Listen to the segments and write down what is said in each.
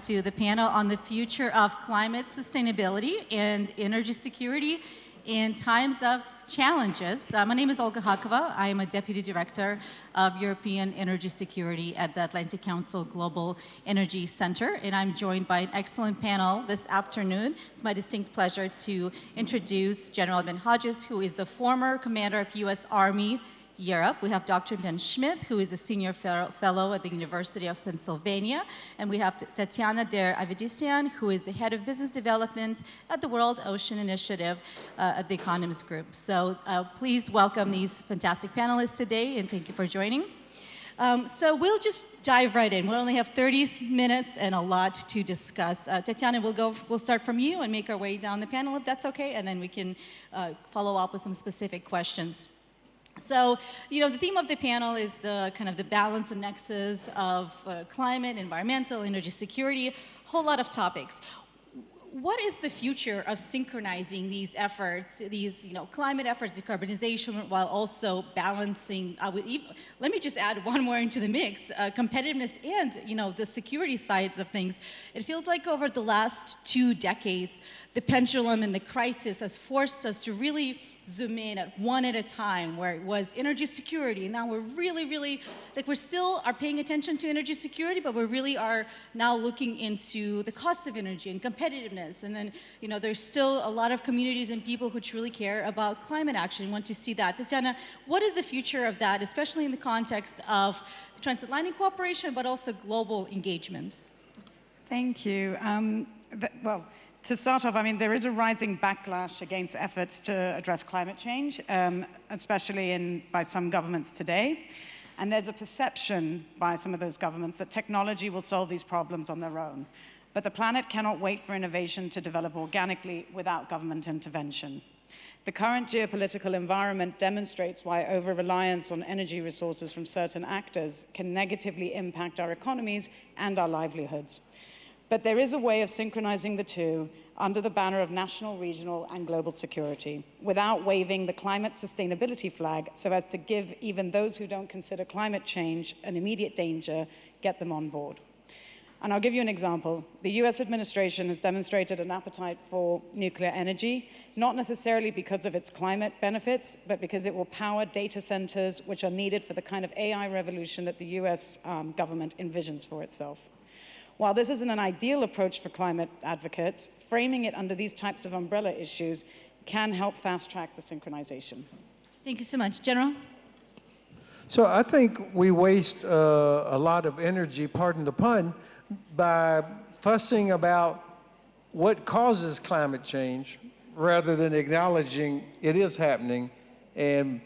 to the panel on the future of climate sustainability and energy security in times of challenges. My name is Olga Khakova. I am a Deputy Director of European Energy Security at the Atlantic Council Global Energy Center, and I'm joined by an excellent panel this afternoon. It's my distinct pleasure to introduce General Ben Hodges, who is the former commander of U.S. Army Europe. We have Dr. Ben Schmitt, who is a senior fellow at the University of Pennsylvania. And we have Tatiana Avedissian, who is the head of business development at the World Ocean Initiative at the Economist Group. So please welcome these fantastic panelists today, and thank you for joining. So we'll just dive right in. We'll only have 30 minutes and a lot to discuss. Tatiana, we'll start from you and make our way down the panel, if that's okay, and then we can follow up with some specific questions. So, the theme of the panel is the kind of the balance and nexus of climate, environmental, energy security, a whole lot of topics. What is the future of synchronizing these efforts, these climate efforts, decarbonization, while also balancing, let me just add one more into the mix, competitiveness and the security sides of things. It feels like over the last 2 decades, the pendulum and the crisis has forced us to really zoom in at one at a time, where it was energy security. And now we're really, we still are paying attention to energy security, but we really are now looking into the cost of energy and competitiveness. And then, there's still a lot of communities and people who truly care about climate action and want to see that. Tatiana, what is the future of that, especially in the context of transatlantic cooperation, but also global engagement? Thank you. To start off, there is a rising backlash against efforts to address climate change, especially by some governments today. And there's a perception by some of those governments that technology will solve these problems on their own. But the planet cannot wait for innovation to develop organically without government intervention. The current geopolitical environment demonstrates why over-reliance on energy resources from certain actors can negatively impact our economies and our livelihoods. But there is a way of synchronizing the two under the banner of national, regional, and global security without waving the climate sustainability flag so as to give even those who don't consider climate change an immediate danger, get them on board. And I'll give you an example. The US administration has demonstrated an appetite for nuclear energy, not necessarily because of its climate benefits, but because it will power data centers which are needed for the kind of AI revolution that the US government envisions for itself. While this isn't an ideal approach for climate advocates, framing it under these types of umbrella issues can help fast-track the synchronization. Thank you so much. General? So I think we waste a lot of energy, pardon the pun, by fussing about what causes climate change rather than acknowledging it is happening. And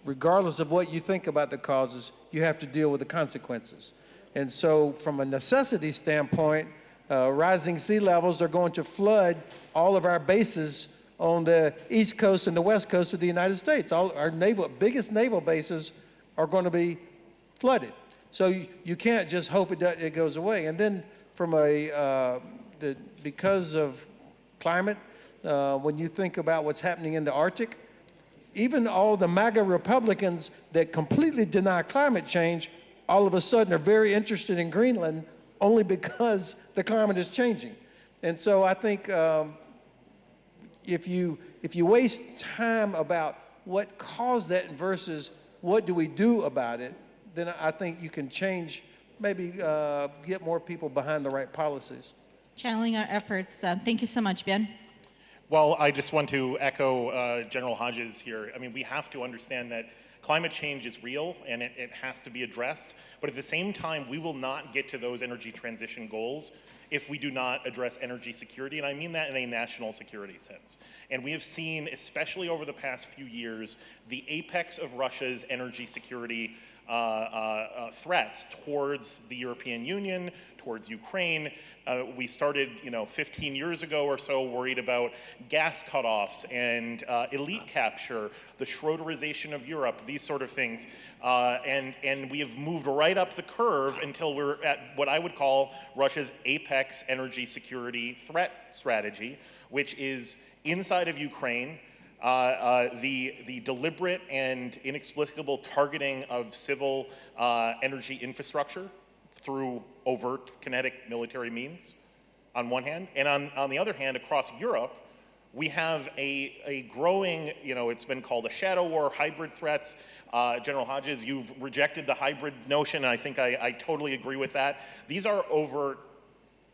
regardless of what you think about the causes, you have to deal with the consequences. And so from a necessity standpoint, rising sea levels are going to flood all of our bases on the East Coast and the West Coast of the United States. All our biggest naval bases are going to be flooded. So you can't just hope it goes away. And then from because of climate, when you think about what's happening in the Arctic, even all the MAGA Republicans that completely deny climate change all of a sudden are very interested in Greenland only because the climate is changing. And so I think if you waste time about what caused that versus what do we do about it, then I think you can change, maybe get more people behind the right policies. Channeling our efforts. Thank you so much, Ben. Well, I just want to echo General Hodges here. We have to understand that climate change is real and it has to be addressed, but at the same time, we will not get to those energy transition goals if we do not address energy security, and I mean that in a national security sense. And we have seen, especially over the past few years, the apex of Russia's energy security threats towards the European Union, towards Ukraine. We started, 15 years ago or so worried about gas cutoffs and elite capture, the Schroederization of Europe, these sort of things. And we have moved right up the curve until we're at what I would call Russia's apex energy security threat strategy, which is inside of Ukraine, the deliberate and inexplicable targeting of civil energy infrastructure through overt kinetic military means on one hand, and on the other hand, across Europe, we have a growing, it's been called a shadow war, hybrid threats. General Hodges, you've rejected the hybrid notion, and I think I totally agree with that. These are overt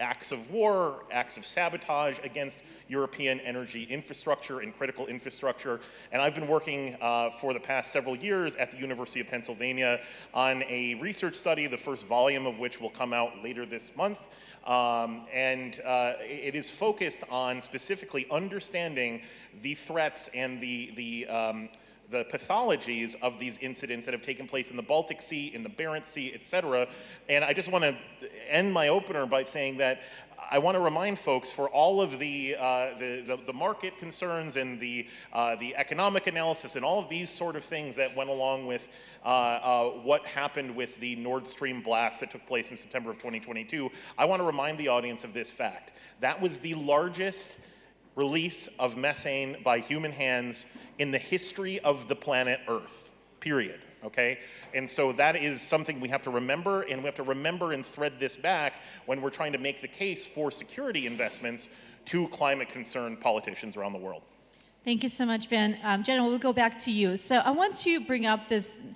acts of war, acts of sabotage against European energy infrastructure and critical infrastructure. And I've been working for the past several years at the University of Pennsylvania on a research study, the first volume of which will come out later this month. It is focused on specifically understanding the threats and the pathologies of these incidents that have taken place in the Baltic Sea, in the Barents Sea, et cetera. And I just want to end my opener by saying that I want to remind folks, for all of the market concerns and the economic analysis and all of these sort of things that went along with what happened with the Nord Stream blast that took place in September of 2022, I want to remind the audience of this fact. That was the largest release of methane by human hands in the history of the planet Earth, period, okay? And so that is something we have to remember, and we have to remember and thread this back when we're trying to make the case for security investments to climate-concerned politicians around the world. Thank you so much, Ben. General, we'll go back to you. So I want to bring up this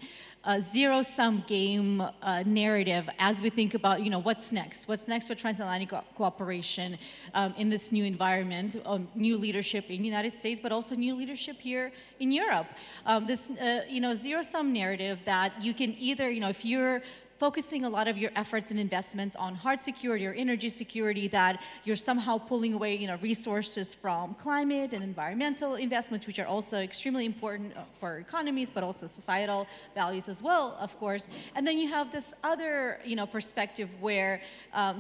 zero-sum game narrative as we think about, what's next? What's next for transatlantic cooperation in this new environment, new leadership in the United States, but also new leadership here in Europe. This, zero-sum narrative that you can either, if you're focusing a lot of your efforts and investments on hard security or energy security, that you're somehow pulling away, resources from climate and environmental investments, which are also extremely important for economies, but also societal values as well, of course. And then you have this other, perspective where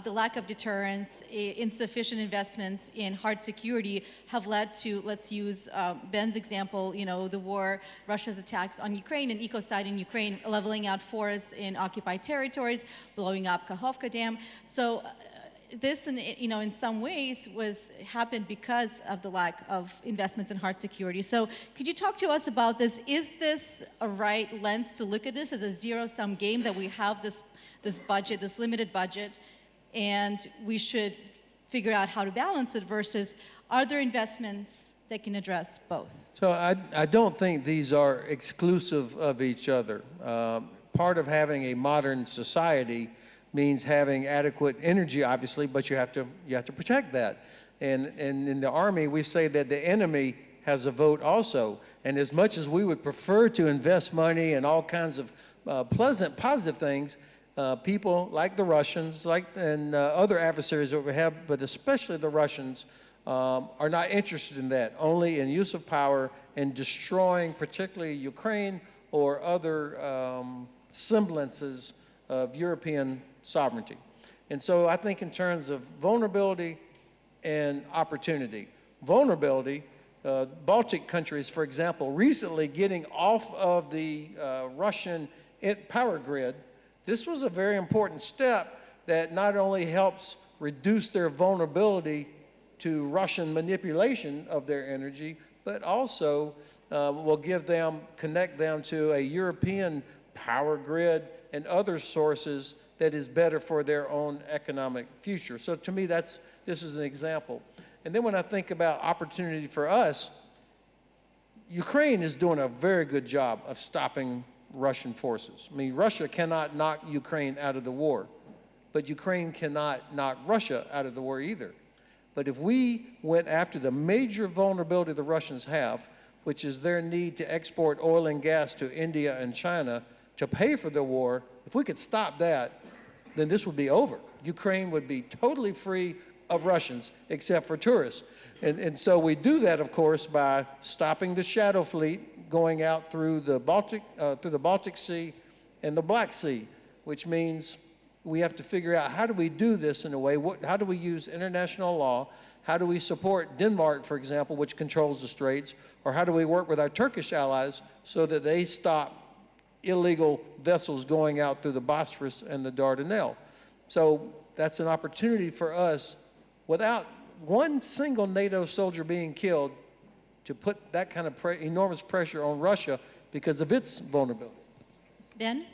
the lack of deterrence, insufficient investments in hard security have led to, let's use Ben's example, the war, Russia's attacks on Ukraine and ecocide in Ukraine, leveling out forests in occupied territories, blowing up Khakova Dam. So this, in some ways, happened because of the lack of investments in hard security. So could you talk to us about this? Is this a right lens to look at this as a zero-sum game, that we have this budget, this limited budget, and we should figure out how to balance it, versus are there investments that can address both? So I don't think these are exclusive of each other. Part of having a modern society means having adequate energy, obviously, but you have to protect that. And in the Army, we say that the enemy has a vote also. And as much as we would prefer to invest money in all kinds of positive things, people like the Russians, and other adversaries that we have, but especially the Russians, are not interested in that, only in use of power and destroying particularly Ukraine or other semblances of European sovereignty. And so I think in terms of vulnerability and opportunity. Vulnerability, Baltic countries, for example, recently getting off of the Russian power grid, this was a very important step that not only helps reduce their vulnerability to Russian manipulation of their energy, but also will connect them to a European power grid and other sources that is better for their own economic future. So to me, this is an example. And then when I think about opportunity for us, Ukraine is doing a very good job of stopping Russian forces. I mean, Russia cannot knock Ukraine out of the war, but Ukraine cannot knock Russia out of the war either. But if we went after the major vulnerability the Russians have, which is their need to export oil and gas to India and China to pay for the war, if we could stop that, then this would be over. Ukraine would be totally free of Russians, except for tourists. And so we do that, of course, by stopping the shadow fleet going out through the Baltic Sea and the Black Sea, which means we have to figure out, how do we do this in a way, how do we use international law, how do we support Denmark, for example, which controls the straits, or how do we work with our Turkish allies so that they stop illegal vessels going out through the Bosphorus and the Dardanelles. So that's an opportunity for us, without one single NATO soldier being killed, to put that kind of enormous pressure on Russia because of its vulnerability. Ben?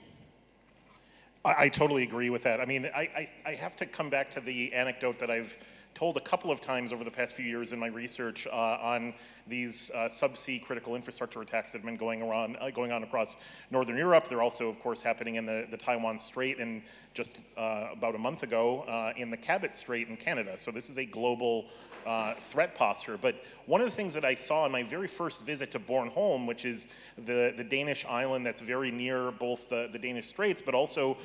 I totally agree with that. I mean, I have to come back to the anecdote that I've told a couple of times over the past few years in my research on these subsea critical infrastructure attacks that have been going on across Northern Europe. They're also, of course, happening in the Taiwan Strait, and just about a month ago in the Cabot Strait in Canada. So this is a global threat posture. But one of the things that I saw in my very first visit to Bornholm, which is the Danish island that's very near both the Danish Straits, but also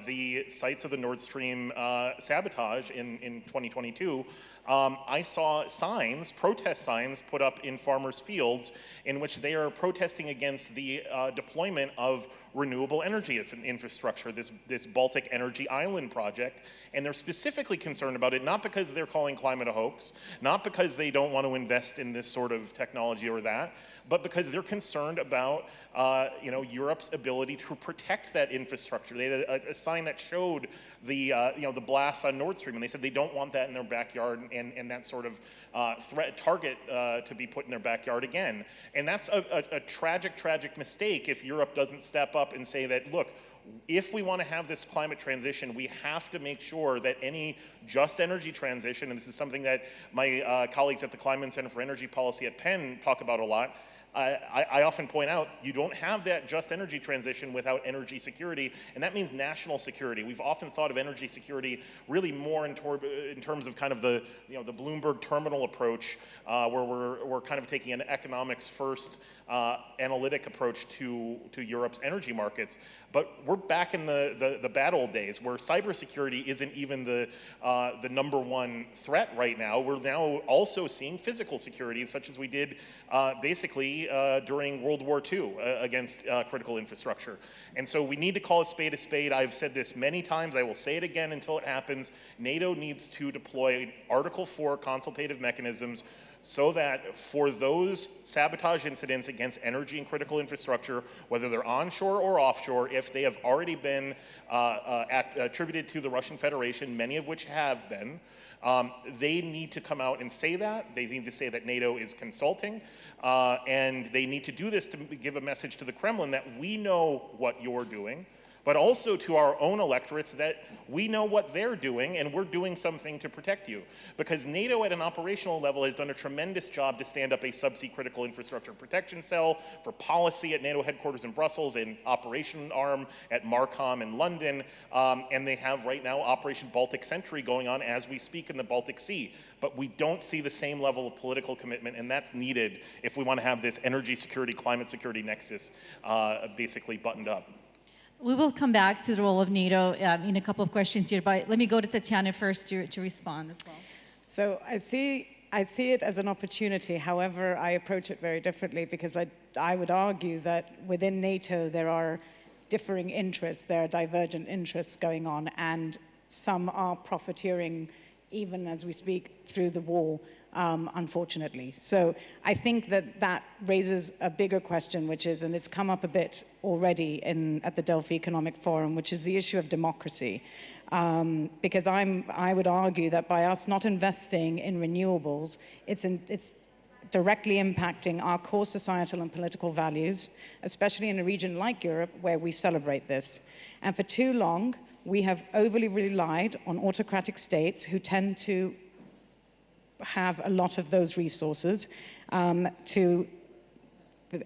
the sites of the Nord Stream sabotage in 2022, I saw signs, protest signs, put up in farmers' fields in which they are protesting against the deployment of renewable energy infrastructure, this Baltic Energy Island project. And they're specifically concerned about it, not because they're calling climate a hoax, not because they don't want to invest in this sort of technology or that, but because they're concerned about Europe's ability to protect that infrastructure. They had a sign that showed the blasts on Nord Stream, and they said they don't want that in their backyard and that sort of target to be put in their backyard again. And that's a tragic, tragic mistake if Europe doesn't step up and say that, look, if we want to have this climate transition, we have to make sure that any just energy transition, and this is something that my colleagues at the Climate Center for Energy Policy at Penn talk about a lot, I often point out, you don't have that just energy transition without energy security, and that means national security. We've often thought of energy security really more in terms of kind of the Bloomberg terminal approach, where we're kind of taking an economics first analytic approach to Europe's energy markets. But we're back in the bad old days where cybersecurity isn't even the number one threat right now. We're now also seeing physical security, such as we did basically during World War II against critical infrastructure. And so we need to call a spade a spade. I've said this many times. I will say it again until it happens. NATO needs to deploy Article 4 consultative mechanisms so that for those sabotage incidents against energy and critical infrastructure, whether they're onshore or offshore, if they have already been attributed to the Russian Federation, many of which have been, they need to come out and say that. They need to say that NATO is consulting, and they need to do this to give a message to the Kremlin that we know what you're doing, but also to our own electorates that we know what they're doing and we're doing something to protect you. Because NATO at an operational level has done a tremendous job to stand up a subsea critical infrastructure protection cell for policy at NATO headquarters in Brussels, an operation arm at Marcom in London, and they have right now Operation Baltic Sentry going on as we speak in the Baltic Sea. But we don't see the same level of political commitment, and that's needed if we want to have this energy security, climate security nexus basically buttoned up. We will come back to the role of NATO in a couple of questions here, but let me go to Tatiana first to respond as well. So I see it as an opportunity. However, I approach it very differently because I would argue that within NATO there are differing interests, there are divergent interests going on, and some are profiteering even as we speak through the war, unfortunately. So I think that raises a bigger question, which is, and it's come up a bit already at the Delphi Economic Forum, which is the issue of democracy. Because I would argue that by us not investing in renewables, it's directly impacting our core societal and political values, especially in a region like Europe where we celebrate this. And for too long, we have overly relied on autocratic states who tend to have a lot of those resources to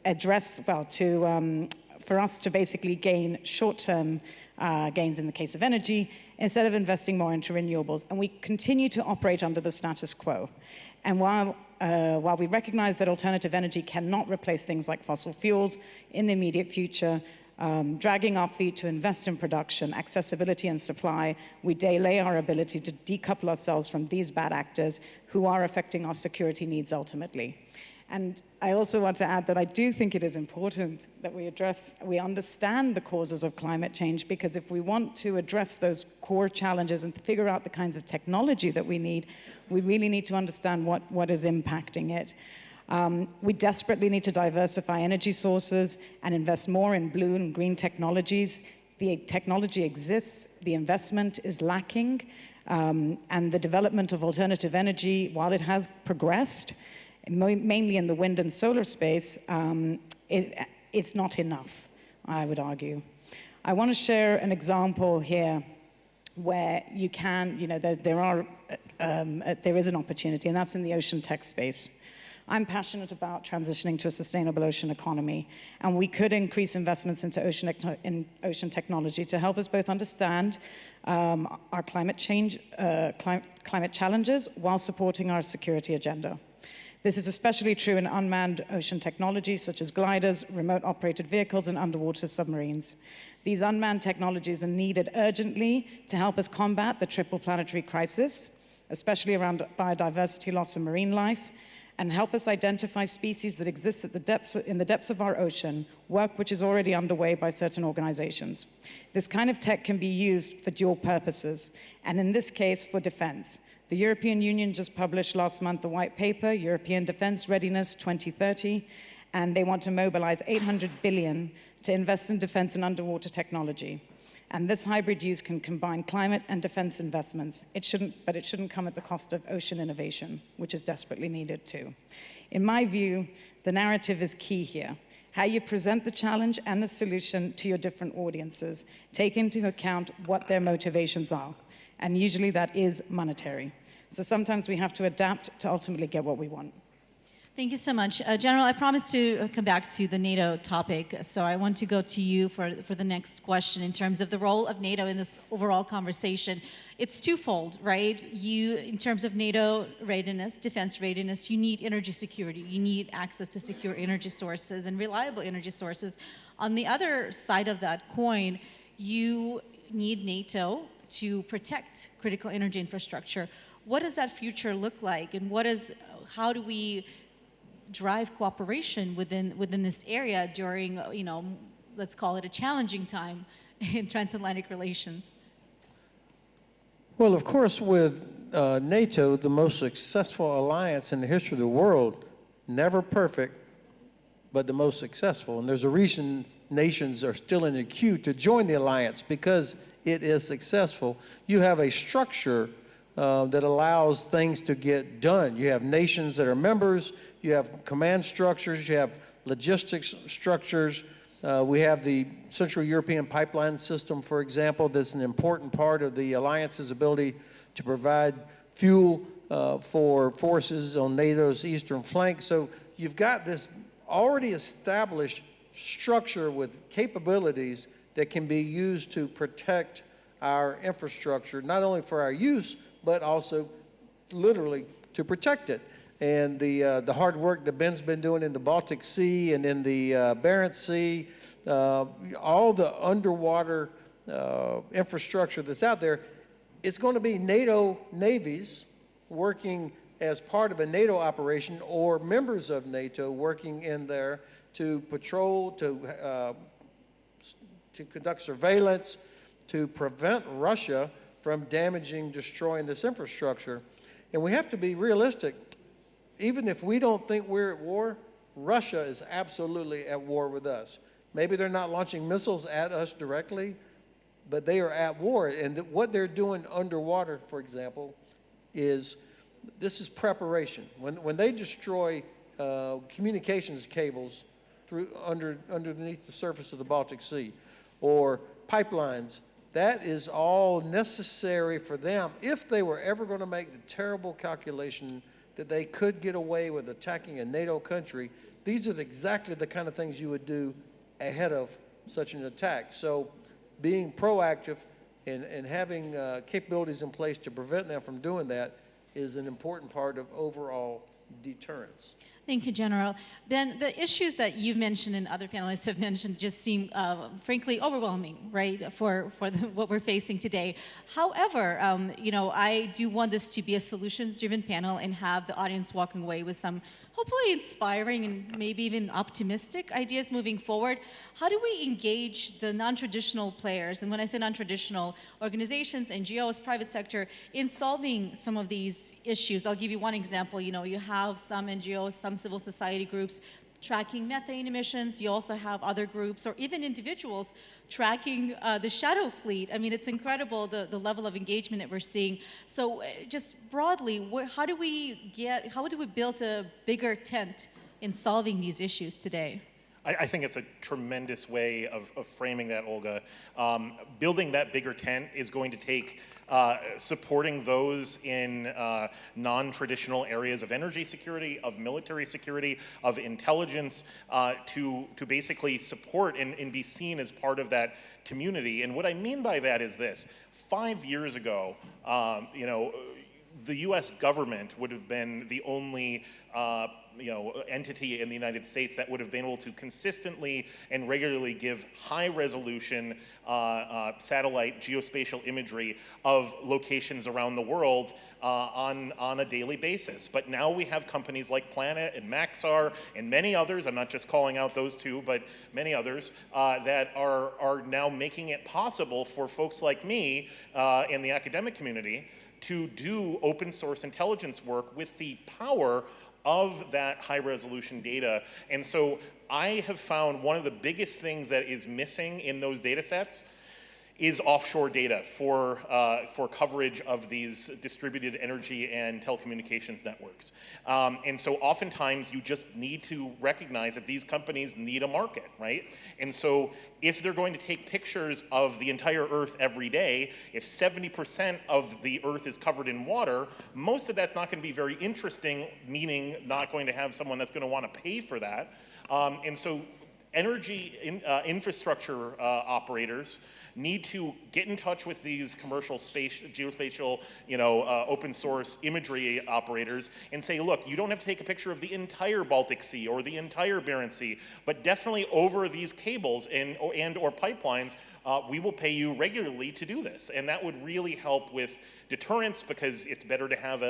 address, for us to basically gain short-term gains in the case of energy, instead of investing more into renewables. And we continue to operate under the status quo. And while we recognize that alternative energy cannot replace things like fossil fuels in the immediate future, dragging our feet to invest in production, accessibility and supply, we delay our ability to decouple ourselves from these bad actors who are affecting our security needs ultimately. And I also want to add that I do think it is important that we understand the causes of climate change, because if we want to address those core challenges and figure out the kinds of technology that we need, we really need to understand what is impacting it. We desperately need to diversify energy sources and invest more in blue and green technologies. The technology exists, the investment is lacking, and the development of alternative energy, while it has progressed, mainly in the wind and solar space, it's not enough, I would argue. I want to share an example here where you can, there is an opportunity, and that's in the ocean tech space. I'm passionate about transitioning to a sustainable ocean economy, and we could increase investments into ocean technology to help us both understand our climate challenges while supporting our security agenda. This is especially true in unmanned ocean technologies such as gliders, remote operated vehicles, and underwater submarines. These unmanned technologies are needed urgently to help us combat the triple planetary crisis, especially around biodiversity loss and marine life, and help us identify species that exist in the depths of our ocean, work which is already underway by certain organizations. This kind of tech can be used for dual purposes, and in this case, for defense. The European Union just published last month the white paper, European Defense Readiness 2030, and they want to mobilize 800 billion to invest in defense and underwater technology. And this hybrid use can combine climate and defense investments. But it shouldn't come at the cost of ocean innovation, which is desperately needed too. In my view, the narrative is key here. How you present the challenge and the solution to your different audiences, take into account what their motivations are. And usually that is monetary. So sometimes we have to adapt to ultimately get what we want. Thank you so much. General, I promised to come back to the NATO topic, so I want to go to you for the next question in terms of the role of NATO in this overall conversation. It's twofold, right? In terms of NATO readiness, defense readiness, you need energy security. You need access to secure energy sources and reliable energy sources. On the other side of that coin, you need NATO to protect critical energy infrastructure. What does that future look like, and how do we drive cooperation within this area during, let's call it a challenging time in transatlantic relations? Well, of course, with NATO, the most successful alliance in the history of the world, never perfect, but the most successful. And there's a reason nations are still in the queue to join the alliance, because it is successful. You have a structure that allows things to get done. You have nations that are members, you have command structures, you have logistics structures. We have the Central European Pipeline System, for example, that's an important part of the alliance's ability to provide fuel for forces on NATO's eastern flank. So you've got this already established structure with capabilities that can be used to protect our infrastructure, not only for our use, but also literally to protect it. And the hard work that Ben's been doing in the Baltic Sea and in the Barents Sea, all the underwater infrastructure that's out there, it's going to be NATO navies working as part of a NATO operation, or members of NATO working in there to patrol, to conduct surveillance, to prevent Russia from damaging, destroying this infrastructure. And we have to be realistic. Even if we don't think we're at war, Russia is absolutely at war with us. Maybe they're not launching missiles at us directly, but they are at war. And what they're doing underwater, for example, this is preparation. When they destroy communications cables underneath the surface of the Baltic Sea, or pipelines, that is all necessary for them if they were ever going to make the terrible calculation that they could get away with attacking a NATO country. These are exactly the kind of things you would do ahead of such an attack. So being proactive and having capabilities in place to prevent them from doing that is an important part of overall deterrence. Thank you, General. Ben, the issues that you've mentioned and other panelists have mentioned just seem, frankly, overwhelming, right, for what we're facing today. However, I do want this to be a solutions-driven panel and have the audience walking away with some hopefully inspiring and maybe even optimistic ideas moving forward. How do we engage the non-traditional players, and when I say non-traditional, organizations, NGOs, private sector, in solving some of these issues? I'll give you one example. You have some NGOs, some civil society groups tracking methane emissions. You also have other groups or even individuals tracking the shadow fleet. I mean, it's incredible the level of engagement that we're seeing. So just broadly, how do we build a bigger tent in solving these issues today? I think it's a tremendous way of framing that, Olga. Building that bigger tent is going to take supporting those in non-traditional areas of energy security, of military security, of intelligence, to basically support and be seen as part of that community. And what I mean by that is this. 5 years ago, the U.S. government would have been the only entity in the United States that would have been able to consistently and regularly give high-resolution satellite geospatial imagery of locations around the world on a daily basis. But now we have companies like Planet and Maxar and many others, I'm not just calling out those two, but many others, that are now making it possible for folks like me in the academic community to do open source intelligence work with the power of that high resolution data. And so I have found one of the biggest things that is missing in those data sets is offshore data for coverage of these distributed energy and telecommunications networks. And so oftentimes you just need to recognize that these companies need a market, right? And so if they're going to take pictures of the entire Earth every day, if 70% of the Earth is covered in water, most of that's not going to be very interesting, meaning not going to have someone that's going to want to pay for that. And so energy infrastructure operators need to get in touch with these commercial geospatial, open source imagery operators and say, look, you don't have to take a picture of the entire Baltic Sea or the entire Barents Sea, but definitely over these cables or pipelines, we will pay you regularly to do this. And that would really help with deterrence, because it's better to have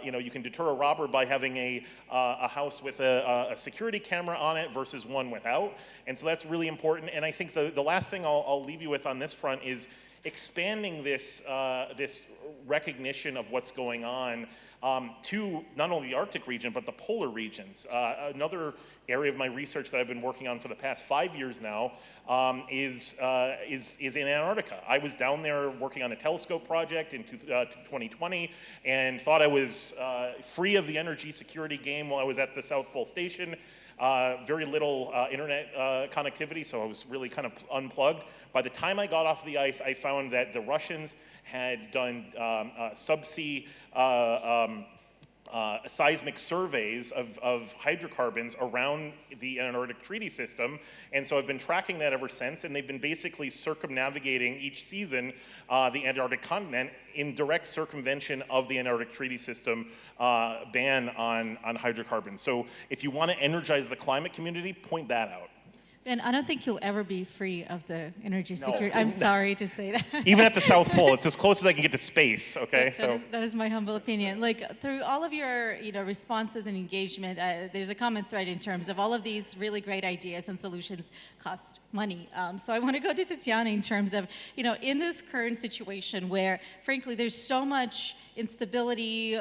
you can deter a robber by having a house with a security camera on it versus one without. And so that's really important. And I think the last thing I'll leave you with on this front is expanding this recognition of what's going on to not only the Arctic region, but the polar regions. Another area of my research that I've been working on for the past 5 years now is in Antarctica. I was down there working on a telescope project in 2020 and thought I was free of the energy security game while I was at the South Pole Station. Very little internet connectivity, so I was really kind of unplugged. By the time I got off the ice, I found that the Russians had done subsea seismic surveys of hydrocarbons around the Antarctic Treaty System, and so I've been tracking that ever since, and they've been basically circumnavigating each season the Antarctic continent in direct circumvention of the Antarctic Treaty System ban on hydrocarbons. So if you want to energize the climate community, point that out. And I don't think you'll ever be free of the energy security. I'm sorry to say that. Even at the South Pole, it's as close as I can get to space. Okay, that is my humble opinion. Like through all of your responses and engagement, there's a common thread in terms of all of these really great ideas and solutions cost money. So I want to go to Tatiana in terms of in this current situation where, frankly, there's so much instability,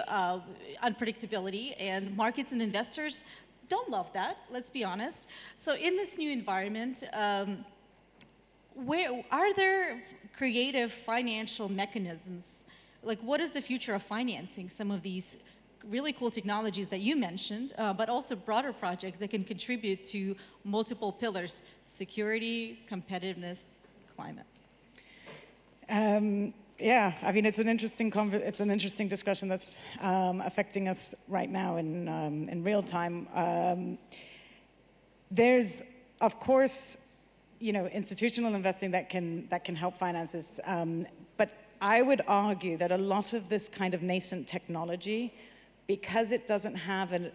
unpredictability, and markets and investors don't love that, let's be honest. So in this new environment, where are there creative financial mechanisms? Like, what is the future of financing some of these really cool technologies that you mentioned, but also broader projects that can contribute to multiple pillars: security, competitiveness, climate? Yeah, I mean, it's an interesting discussion that's affecting us right now in real time. There's, of course, institutional investing that can help finance this, but I would argue that a lot of this kind of nascent technology, because it doesn't have a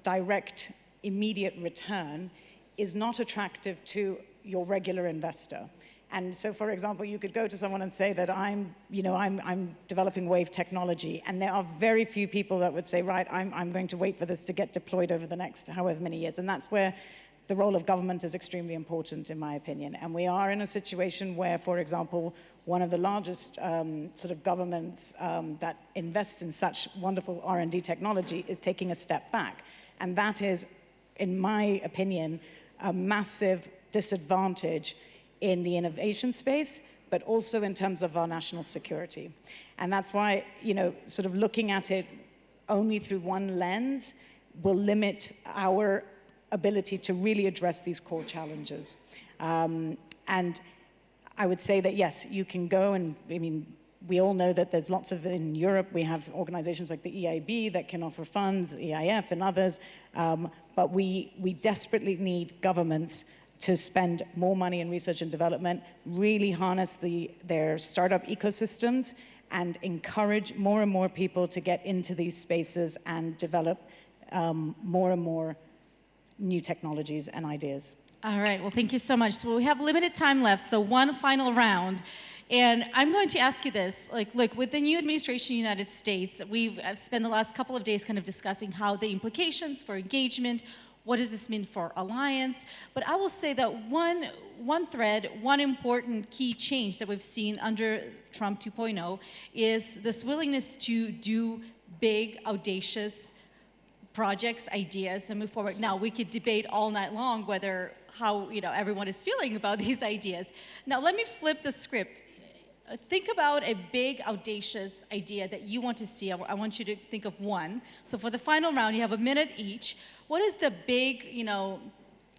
direct, immediate return, is not attractive to your regular investor. And so, for example, you could go to someone and say that I'm developing wave technology, and there are very few people that would say, right, I'm going to wait for this to get deployed over the next however many years. And that's where the role of government is extremely important, in my opinion. And we are in a situation where, for example, one of the largest sort of governments that invests in such wonderful R&D technology is taking a step back. And that is, in my opinion, a massive disadvantage in the innovation space, but also in terms of our national security. And that's why, sort of looking at it only through one lens will limit our ability to really address these core challenges. And I would say that, yes, you can go and, I mean, we all know that there's lots of, in Europe, we have organizations like the EIB that can offer funds, EIF and others, but we desperately need governments to spend more money in research and development, really harness their startup ecosystems, and encourage more and more people to get into these spaces and develop more and more new technologies and ideas. All right, well, thank you so much. So we have limited time left, so one final round. And I'm going to ask you this, like, look, with the new administration in the United States, I've spent the last couple of days kind of discussing how the implications for engagement, what does this mean for alliance? But I will say that one thread, one important key change that we've seen under Trump 2.0 is this willingness to do big, audacious projects, ideas, and move forward. Now, we could debate all night long how everyone is feeling about these ideas. Now, let me flip the script. Think about a big, audacious idea that you want to see. I want you to think of one. So for the final round, you have a minute each. What is the big,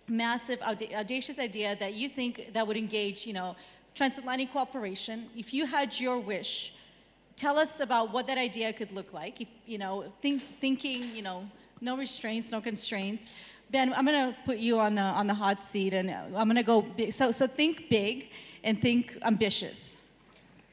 massive, audacious idea that you think that would engage, transatlantic cooperation? If you had your wish, tell us about what that idea could look like. If, thinking, no restraints, no constraints. Ben, I'm going to put you on the hot seat, and I'm going to go big. So think big and think ambitious.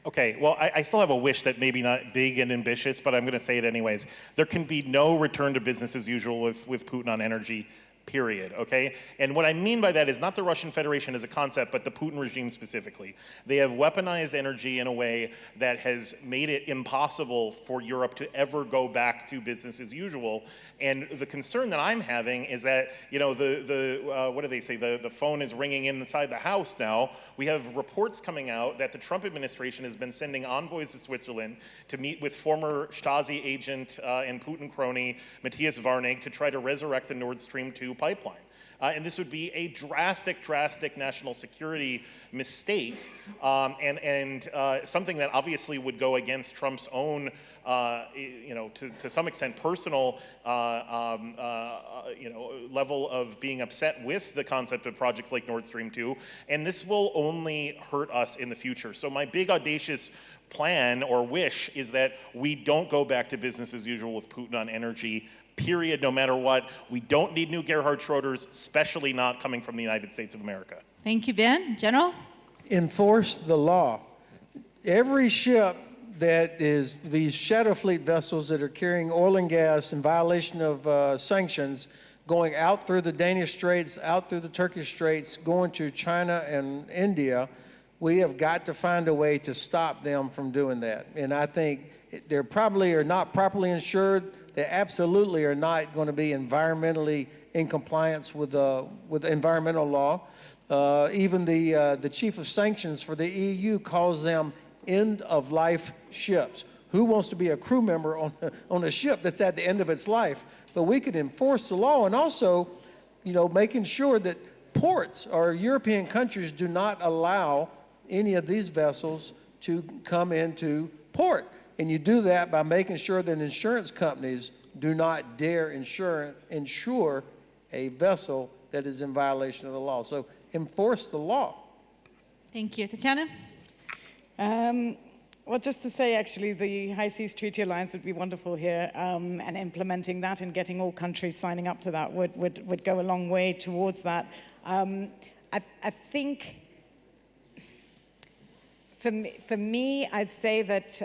Okay, well, I still have a wish that maybe not big and ambitious, but I'm going to say it anyways. There can be no return to business as usual with Putin on energy, period, okay? And what I mean by that is not the Russian Federation as a concept, but the Putin regime specifically. They have weaponized energy in a way that has made it impossible for Europe to ever go back to business as usual. And the concern that I'm having is that, what do they say? The phone is ringing inside the house now. We have reports coming out that the Trump administration has been sending envoys to Switzerland to meet with former Stasi agent and Putin crony Matthias Warnig to try to resurrect the Nord Stream 2 pipeline. And this would be a drastic national security mistake, and something that obviously would go against Trump's own, to some extent personal, level of being upset with the concept of projects like Nord Stream 2. And this will only hurt us in the future. So my big audacious plan or wish is that we don't go back to business as usual with Putin on energy, period, no matter what. We don't need new Gerhard Schroders, especially not coming from the United States of America. Thank you, Ben. General? Enforce the law. Every ship that is these shadow fleet vessels that are carrying oil and gas in violation of sanctions, going out through the Danish Straits, out through the Turkish Straits, going to China and India, we have got to find a way to stop them from doing that. And I think they probably are not properly insured. They absolutely are not going to be environmentally in compliance with environmental law. Even the chief of sanctions for the EU calls them end-of-life ships. Who wants to be a crew member on a ship that's at the end of its life? But we could enforce the law, and also, making sure that ports or European countries do not allow any of these vessels to come into port. And you do that by making sure that insurance companies do not dare insure a vessel that is in violation of the law. So enforce the law. Thank you. Tatiana? Well, just to say, actually, the High Seas Treaty Alliance would be wonderful here, and implementing that and getting all countries signing up to that would go a long way towards that. I think, for me, I'd say that,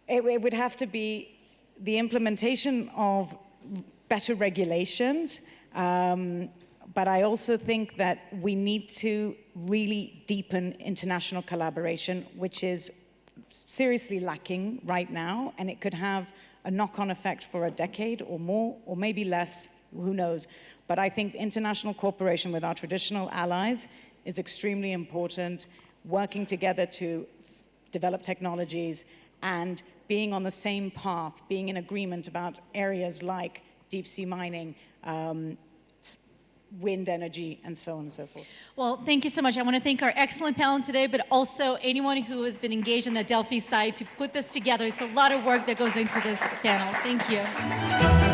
it would have to be the implementation of better regulations, but I also think that we need to really deepen international collaboration, which is seriously lacking right now, and it could have a knock-on effect for a decade or more, or maybe less, who knows. But I think international cooperation with our traditional allies is extremely important, working together to develop technologies and being on the same path, being in agreement about areas like deep sea mining, wind energy, and so on and so forth. Well, thank you so much. I want to thank our excellent panel today, but also anyone who has been engaged on the Delphi side to put this together. It's a lot of work that goes into this panel. Thank you.